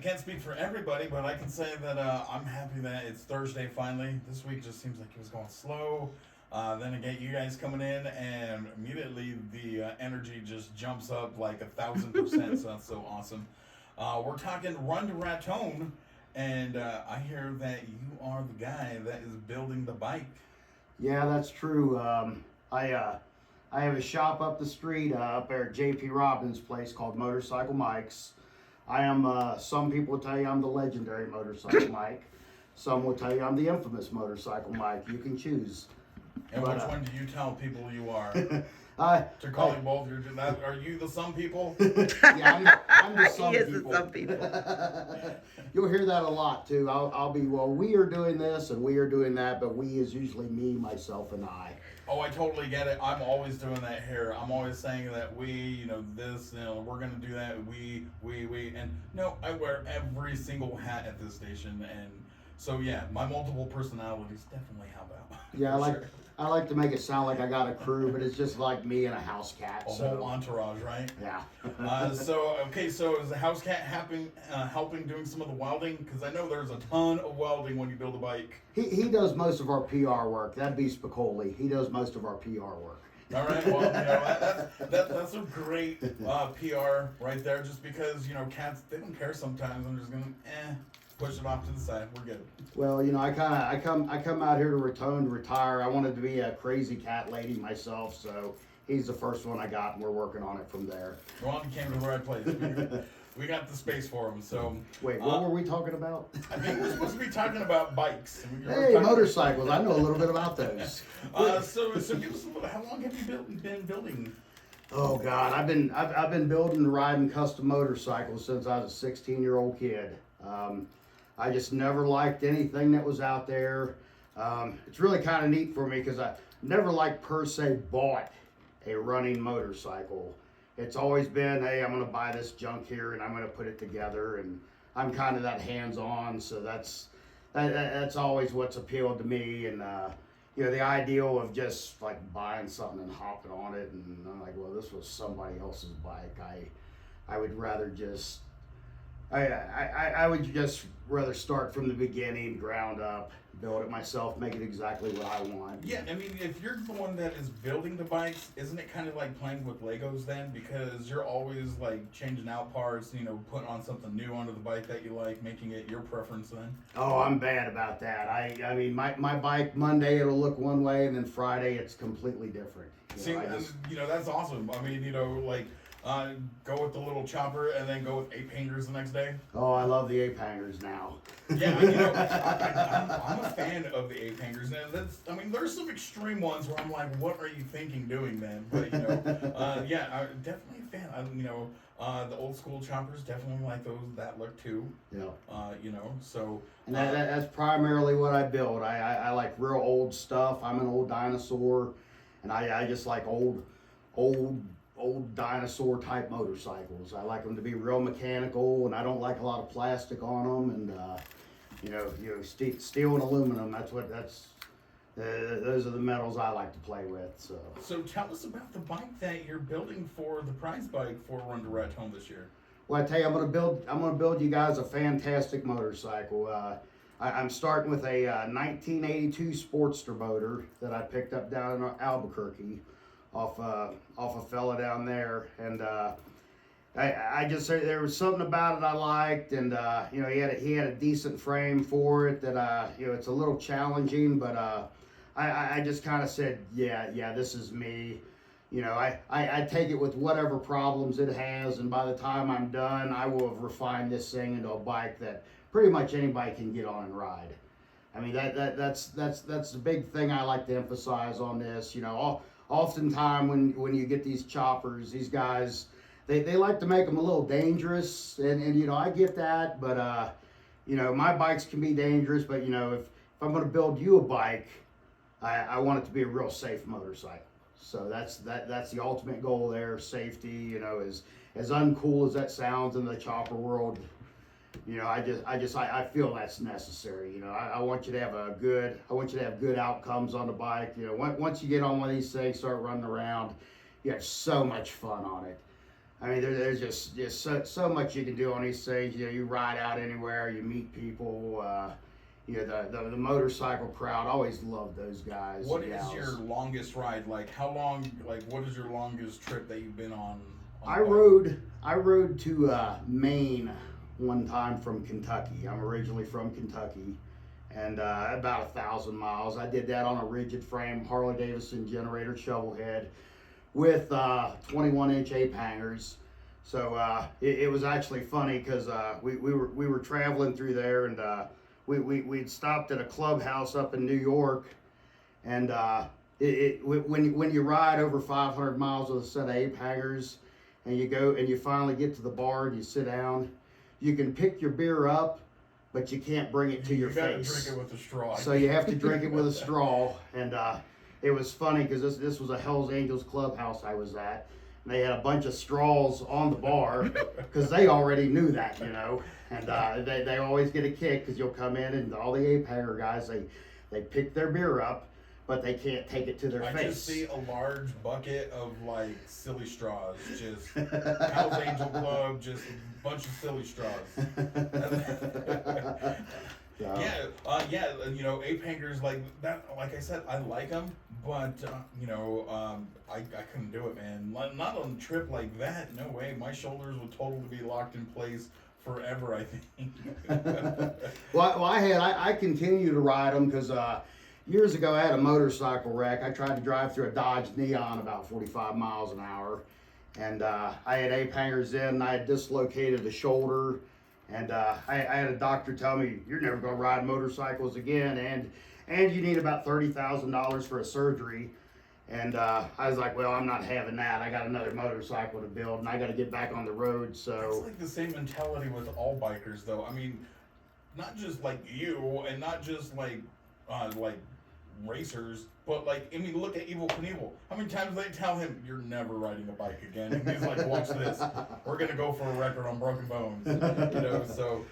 can't speak for everybody, but I can say that I'm happy that it's Thursday finally. This week just seems like it was going slow. Then again, you guys coming in, and immediately the energy just jumps up like 1,000%. So that's so awesome. We're talking Run to Raton, and I hear that you are the guy that is building the bike. Yeah, that's true. I have a shop up the street up there at J.P. Robbins' place called Motorcycle Mike's. I am, some people will tell you I'm the legendary Motorcycle Mike. Some will tell you I'm the infamous Motorcycle Mike. You can choose. And which one do you tell people you are? To call you both, are you the some people? Yeah, I'm the some he is people. the some people. You'll hear that a lot too. I'll be, well, we are doing this and we are doing that, but we is usually me, myself, and I. Oh, I totally get it. I'm always doing that here. I'm always saying that we, this, we're going to do that. We. And no, I wear every single hat at this station. And so, yeah, my multiple personalities definitely help out. Yeah, I like to make it sound like I got a crew, but it's just like me and a house cat. A whole entourage, right? Yeah. So is the house cat helping doing some of the welding? Because I know there's a ton of welding when you build a bike. He does most of our PR work. That'd be Spicoli. He does most of our PR work. All right, well, that's a great PR right there. Just because cats, they don't care sometimes. I'm just gonna push it off to the side. We're good. Well, I come out here to Raton to retire. I wanted to be a crazy cat lady myself, so he's the first one I got, and we're working on it from there. Well, you came to the right place. We got the space for him. So wait, what were we talking about? I think we're supposed to be talking about bikes. Hey, motorcycles. I know a little bit about those. So give us a little. How long have you been building? Oh God, I've been building and riding custom motorcycles since I was a 16-year-old kid. I just never liked anything that was out there. It's really kind of neat for me because I never per se bought a running motorcycle. It's always been, hey, I'm going to buy this junk here and I'm going to put it together, and I'm kind of that hands-on, so that's always what's appealed to me. And the ideal of just buying something and hopping on it, and I'm like, well, this was somebody else's bike. I would rather just I would just rather start from the beginning, ground up, build it myself, make it exactly what I want. Yeah, I mean, if you're the one that is building the bikes, isn't it kind of like playing with Legos then? Because you're always changing out parts, putting on something new onto the bike that you like, making it your preference then? Oh, I'm bad about that. I mean, my bike, Monday it'll look one way, and then Friday it's completely different. That's awesome. I mean, go with the little chopper and then go with 8 hangers the next day. Oh, I love the 8 hangers now. Yeah, I'm a fan of the 8 hangers. And there's some extreme ones where I'm like, what are you thinking doing, man? But I'm definitely a fan. The old school choppers definitely like those that look too. Yeah. So. And that's primarily what I build. I like real old stuff. I'm an old dinosaur, and I just like old dinosaur type motorcycles. I like them to be real mechanical, and I don't like a lot of plastic on them. And steel and aluminum. Those are the metals I like to play with. So tell us about the bike that you're building for the prize bike for Run to Raton this year. Well, I tell you, I'm gonna build you guys a fantastic motorcycle. I'm starting with a 1982 Sportster motor that I picked up down in Albuquerque off a fella down there, and I just say there was something about it I liked, and he had a decent frame for it that it's a little challenging, but I just kind of said, yeah, this is me. I take it with whatever problems it has, and by the time I'm done, I will have refined this thing into a bike that pretty much anybody can get on and ride. I mean, that's the big thing I like to emphasize on this. Oftentimes when you get these choppers, these guys, they like to make them a little dangerous, and I get that, but my bikes can be dangerous, but if I'm going to build you a bike, I want it to be a real safe motorcycle. So that's the ultimate goal there, safety. As uncool as that sounds in the chopper world, I feel that's necessary. I want you to have good outcomes on the bike. Once you get on one of these things, start running around, you have so much fun on it. I mean, there's just so much you can do on these things. You know, you ride out anywhere, you meet people. You know, the motorcycle crowd, always loved those guys. What is your longest ride? Like, how long? Like, what is your longest trip that you've been on I rode to Maine one time from Kentucky. I'm originally from Kentucky, and about 1,000 miles. I did that on a rigid frame Harley Davidson generator shovel head with 21-inch ape hangers. So it was actually funny because we were traveling through there, and we'd stopped at a clubhouse up in New York, and when you ride over 500 miles with a set of ape hangers, and you go and you finally get to the bar and you sit down, you can pick your beer up, but you can't bring it to your face. You gotta drink it with a straw. So you have to drink it with a straw, and it was funny because this was a Hell's Angels clubhouse I was at. And they had a bunch of straws on the bar because they already knew that, you know. And they always get a kick because you'll come in and all the ape hanger guys, they pick their beer up, but they can't take it to their face. I just see a large bucket of like silly straws, just Hell's Angel Club, just a bunch of silly straws. Yeah, you know, ape hangers like that. Like I said, I like them, but you know, I couldn't do it, man. Not on a trip like that. No way. My shoulders would totally be locked in place forever, I think. well, I continue to ride them because years ago I had a motorcycle wreck. I tried to drive through a Dodge Neon about 45 miles an hour, and I had ape hangers in, and I had dislocated a shoulder. And I had a doctor tell me, you're never going to ride motorcycles again, and you need about $30,000 for a surgery. And I was like, well, I'm not having that. I got another motorcycle to build, and I got to get back on the road. So it's like the same mentality with all bikers, though. I mean, not just like you, and not just like racers, but like, I mean, look at Evel Knievel. How many times they tell him, you're never riding a bike again? And he's like, watch this. We're going to go for a record on Broken Bones. You know, so,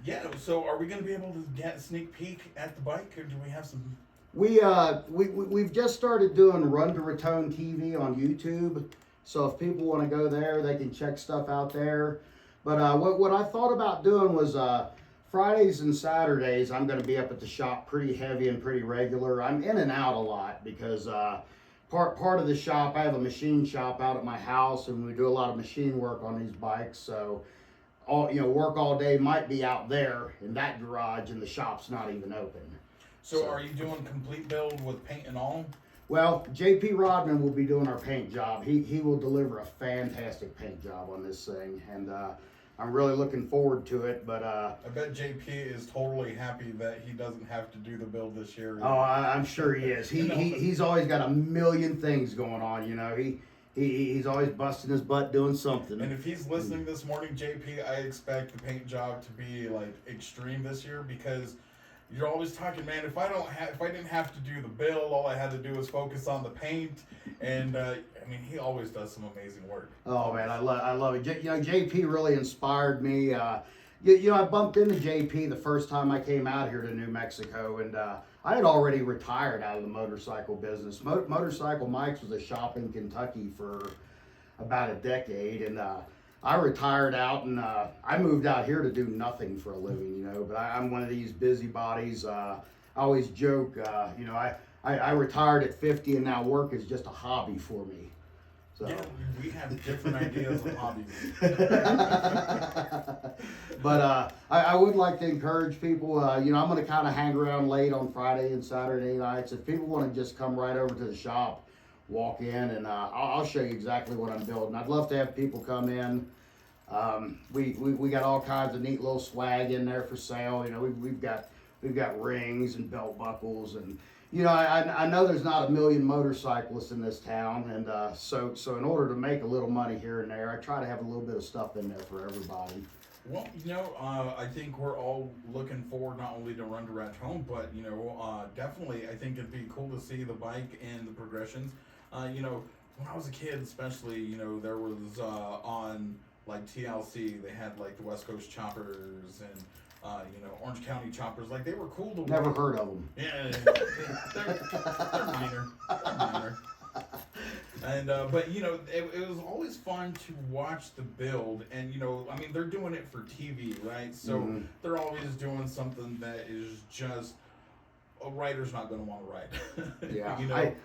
yeah, so are we going to be able to get a sneak peek at the bike, or do we have some? We've just started doing Run to Raton TV on YouTube. So if people want to go there, they can check stuff out there. But what I thought about doing was Fridays and Saturdays, I'm going to be up at the shop pretty heavy and pretty regular. I'm in and out a lot because part of the shop, I have a machine shop out at my house, and we do a lot of machine work on these bikes. So, work all day might be out there in that garage, and the shop's not even open. So are you doing complete build with paint and all? Well, JP Rodman will be doing our paint job. He will deliver a fantastic paint job on this thing, and I'm really looking forward to it, but I bet JP is totally happy that he doesn't have to do the build this year. Oh, I'm sure he is. He's always got a million things going on, you know. He's always busting his butt doing something. And if he's listening this morning, JP, I expect the paint job to be like extreme this year, because you're always talking, man, if I didn't have to do the build, all I had to do was focus on the paint. And I mean, he always does some amazing work. Oh man, I love it. You know, JP really inspired me. You know, I bumped into JP the first time I came out here to New Mexico, and I had already retired out of the motorcycle business. Motorcycle Mike's was a shop in Kentucky for about a decade, and I retired out, and I moved out here to do nothing for a living, you know. But I'm one of these busybodies. I always joke, you know, I retired at 50, and now work is just a hobby for me. So. Yeah, we have different ideas of hobbies. But I would like to encourage people, you know, I'm going to kind of hang around late on Friday and Saturday nights. If people want to just come right over to the shop, walk in, and I'll show you exactly what I'm building. I'd love to have people come in. We got all kinds of neat little swag in there for sale. You know, we've got rings and belt buckles, and you know, I know there's not a million motorcyclists in this town, and so in order to make a little money here and there, I try to have a little bit of stuff in there for everybody. Well, you know, I think we're all looking forward not only to Run to Raton, but you know, definitely I think it'd be cool to see the bike and the progressions. You know, when I was a kid, especially, you know, there was on like TLC, they had like the West Coast Choppers and you know, Orange County Choppers. Like, they were cool to watch. Never heard of them. Yeah, they're minor. They're minor. And but it was always fun to watch the build, and I mean they're doing it for TV, right? So they're always doing something that is just a writer's not going to want to write. Yeah,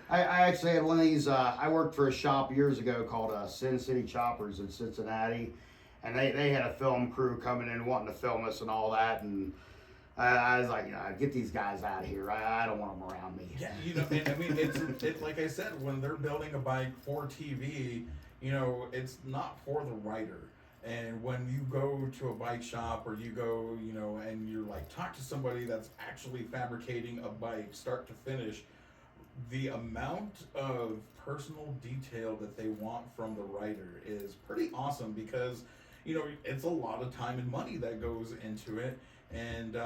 I actually had one of these. I worked for a shop years ago called Sin City Choppers in Cincinnati, and they had a film crew coming in wanting to film us and all that, and I was like, get these guys out of here. I don't want them around me. Yeah, and I mean, it's like I said, when they're building a bike for TV, it's not for the writer. And when you go to a bike shop or you go, and you're like, talk to somebody that's actually fabricating a bike start to finish, the amount of personal detail that they want from the writer is pretty awesome because, it's a lot of time and money that goes into it. And,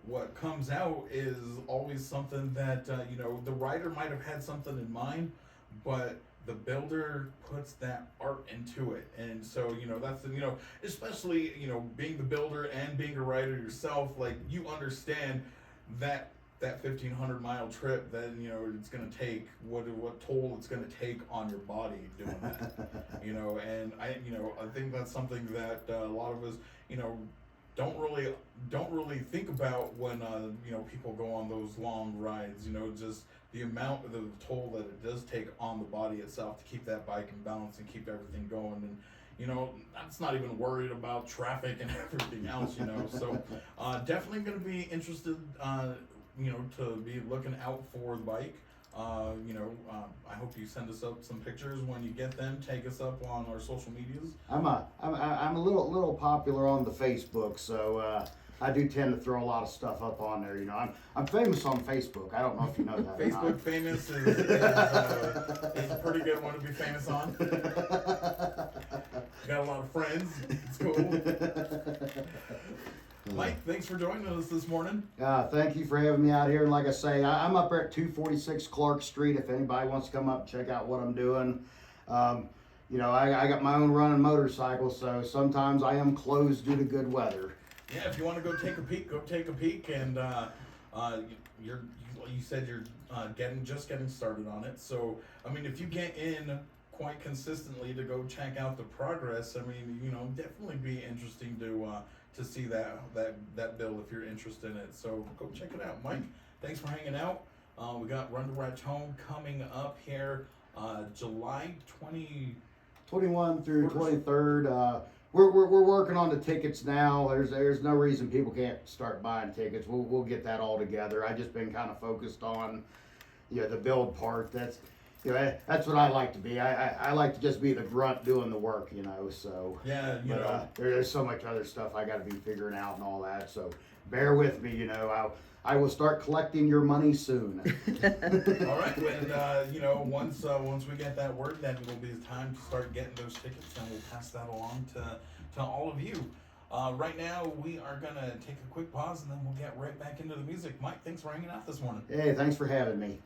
what comes out is always something that, the writer might have had something in mind, but the builder puts that art into it. And so, that's, especially, being the builder and being a writer yourself, like you understand that 1,500-mile trip that, it's going to take, what toll it's going to take on your body doing that, and I think that's something that a lot of us, don't really think about when people go on those long rides. Just the amount of the toll that it does take on the body itself to keep that bike in balance and keep everything going. And that's not even worried about traffic and everything else. So definitely going to be interested. To be looking out for the bike. I hope you send us up some pictures when you get them. Take us up on our social medias. I'm a little popular on the Facebook, so I do tend to throw a lot of stuff up on there. I'm famous on Facebook. I don't know if you know that. Facebook famous is a pretty good one to be famous on. Got a lot of friends. It's cool. Mike, thanks for joining us this morning. Thank you for having me out here. And like I say, I'm up there at 246 Clark Street. If anybody wants to come up and check out what I'm doing. I got my own running motorcycle, so sometimes I am closed due to good weather. Yeah, if you want to go take a peek, go take a peek. And you said you're just getting started on it. So, I mean, if you get in quite consistently to go check out the progress, I mean, definitely be interesting to see that build if you're interested in it. So go check it out. Mike, thanks for hanging out. We got Run to Raton coming up here July 21 through 23rd. We're working on the tickets now. There's no reason people can't start buying tickets. We'll get that all together. I've just been kind of focused on the build part. That's what I like to be. I like to just be the grunt doing the work, so. Yeah, there's so much other stuff I got to be figuring out and all that, so bear with me, I will start collecting your money soon. All right, and once we get that word, then it'll be time to start getting those tickets, and we'll pass that along to all of you. Right now, we are going to take a quick pause, and then we'll get right back into the music. Mike, thanks for hanging out this morning. Hey, thanks for having me.